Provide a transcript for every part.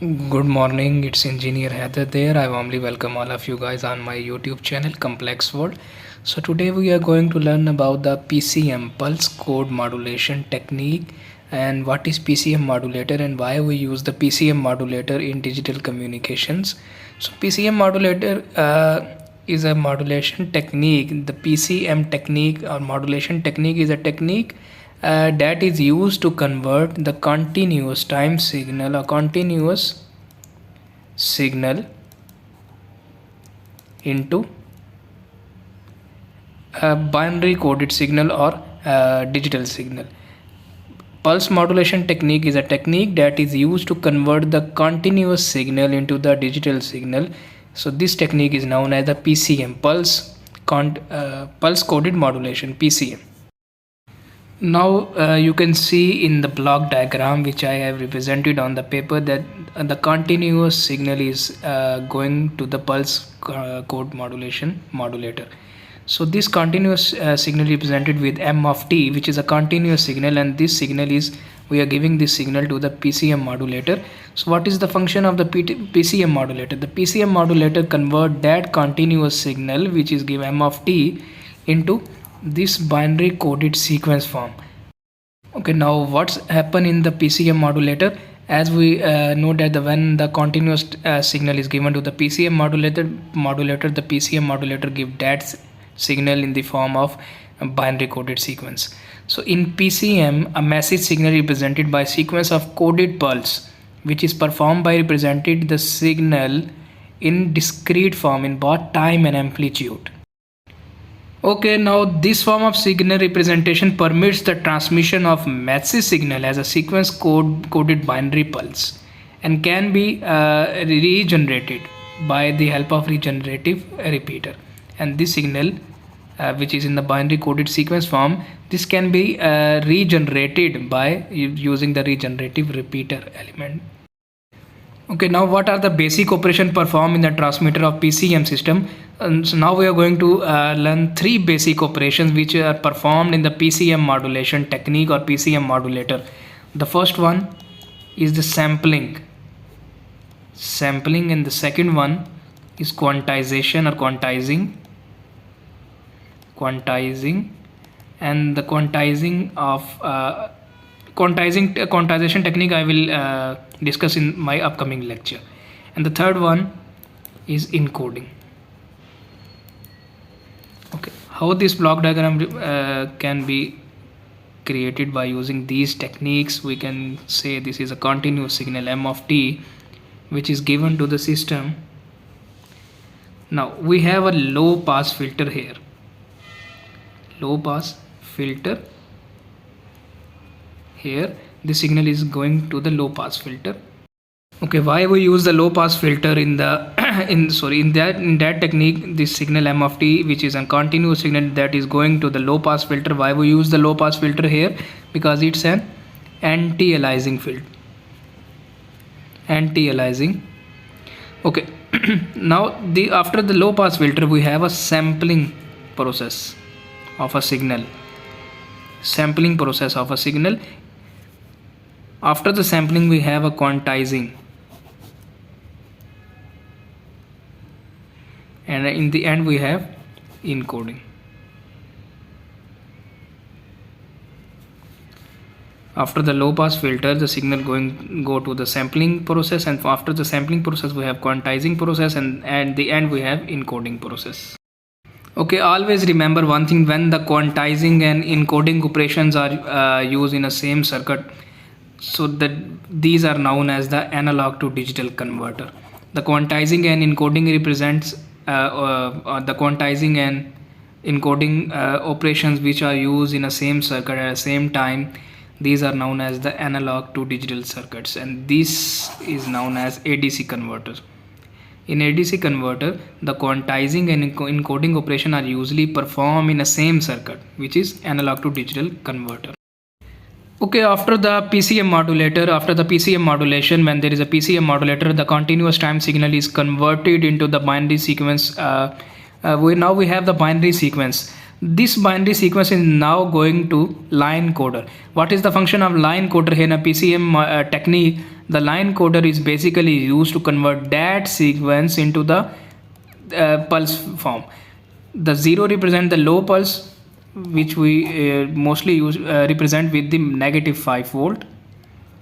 Good morning, it's Engineer Heather there. I warmly welcome all of you guys on my YouTube channel Complex World. So today we are going to learn about the PCM pulse code modulation technique and what is PCM modulator and why we use the PCM modulator in digital communications. So PCM modulator is a modulation technique. The PCM technique or modulation technique is a technique that is used to convert the continuous time signal or continuous signal into a binary coded signal or digital signal. Pulse modulation technique is a technique that is used to convert the continuous signal into the digital signal. So this technique is known as the PCM, pulse coded modulation, PCM. Now you can see in the block diagram which I have represented on the paper that the continuous signal is going to the pulse code modulator. So this continuous signal represented with m of t, which is a continuous signal, and this signal is we are giving this signal to the PCM modulator. So what is the function of the PCM modulator? The PCM modulator convert that continuous signal which is given m of t into this binary coded sequence form. Okay, now what's happen in the PCM modulator? As we know that when the continuous signal is given to the PCM modulator, the PCM modulator give that signal in the form of a binary coded sequence. So in PCM, a message signal represented by sequence of coded pulse, which is performed by represented the signal in discrete form in both time and amplitude. Okay, now this form of signal representation permits the transmission of message signal as a sequence coded binary pulse and can be regenerated by the help of regenerative repeater. And this signal which is in the binary coded sequence form, this can be regenerated by using the regenerative repeater element. Okay, now what are the basic operation performed in the transmitter of PCM system? So now we are going to learn three basic operations which are performed in the PCM modulation technique or PCM modulator. The first one is the sampling, and the second one is quantization or quantizing, and the quantization technique I will discuss in my upcoming lecture. And the third one is encoding. Okay, how this block diagram can be created by using these techniques? We can say this is a continuous signal m of t which is given to the system. Now we have a low pass filter here, here the signal is going to the low pass filter. Okay, why we use the low pass filter in the in that technique? This signal m of t, which is a continuous signal that is going to the low pass filter, why we use the low pass filter here? Because it's an anti-aliasing filter. Okay, now after the low pass filter we have a sampling process of a signal. After the sampling we have a quantizing, and in the end we have encoding. After the low pass filter, the signal go to the sampling process, and after the sampling process we have quantizing process, and at the end we have encoding process. Okay, always remember one thing: when the quantizing and encoding operations are used in a same circuit, so that these are known as the analog to digital converter. The quantizing and encoding represents the quantizing and encoding operations which are used in a same circuit at the same time. These are known as the analog to digital circuits, and this is known as ADC converter. In ADC converter, the quantizing and encoding operation are usually performed in a same circuit, which is analog to digital converter. Okay, after the PCM modulation, when there is a PCM modulator, the continuous time signal is converted into the binary sequence. We have the binary sequence. This binary sequence is now going to line coder. What is the function of line coder here in a PCM technique? The line coder is basically used to convert that sequence into the pulse form. The 0 represent the low pulse, which we mostly use represent with the negative 5 volt,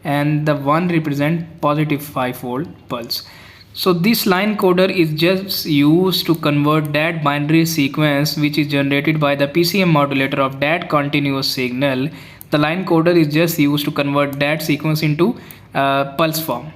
and the 1 represent positive 5 volt pulse. So this line coder is just used to convert that binary sequence which is generated by the PCM modulator of that continuous signal. The line coder is just used to convert that sequence into pulse form.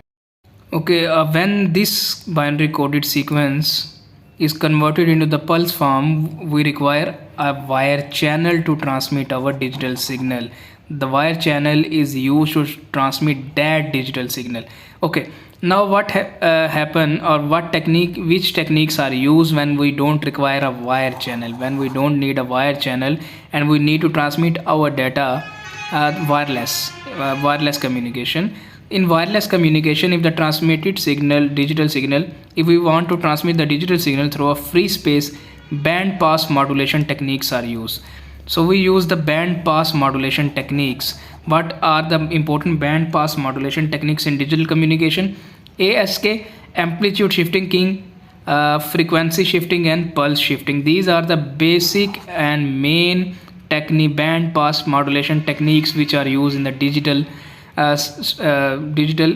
Okay, when this binary coded sequence is converted into the pulse form, we require a wire channel to transmit our digital signal. The wire channel is used to transmit that digital signal. Okay, now what happen, or which techniques are used when we don't require a wire channel, when we don't need a wire channel and we need to transmit our data wireless communication. In wireless communication, if the transmitted signal, digital signal, if we want to transmit the digital signal through a free space, band pass modulation techniques are used. So we use the band pass modulation techniques. What are the important band pass modulation techniques in digital communication? ASK, amplitude shifting keying, frequency shifting and pulse shifting. These are the basic and main band pass modulation techniques which are used in the digital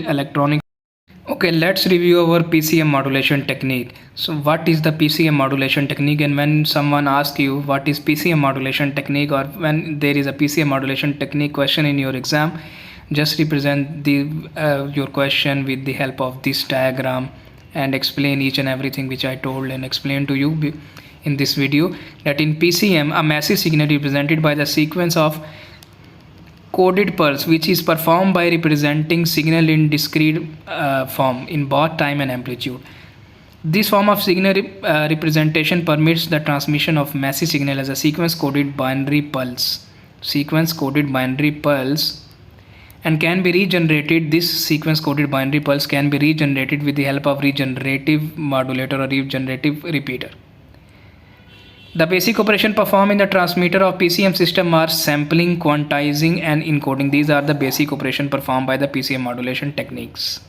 electronic. Okay, let's review our PCM modulation technique. So what is the PCM modulation technique? And when someone asks you what is PCM modulation technique, or when there is a PCM modulation technique question in your exam, just represent your question with the help of this diagram and explain each and everything which I told and explained to you in this video. That in PCM, a massive signal represented by the sequence of coded pulse, which is performed by representing signal in discrete form in both time and amplitude. This form of signal representation permits the transmission of massive signal as a sequence coded binary pulse. And can be regenerated. This sequence coded binary pulse can be regenerated with the help of regenerative modulator or regenerative repeater. The basic operation performed in the transmitter of PCM system are sampling, quantizing and encoding. These are the basic operation performed by the PCM modulation techniques.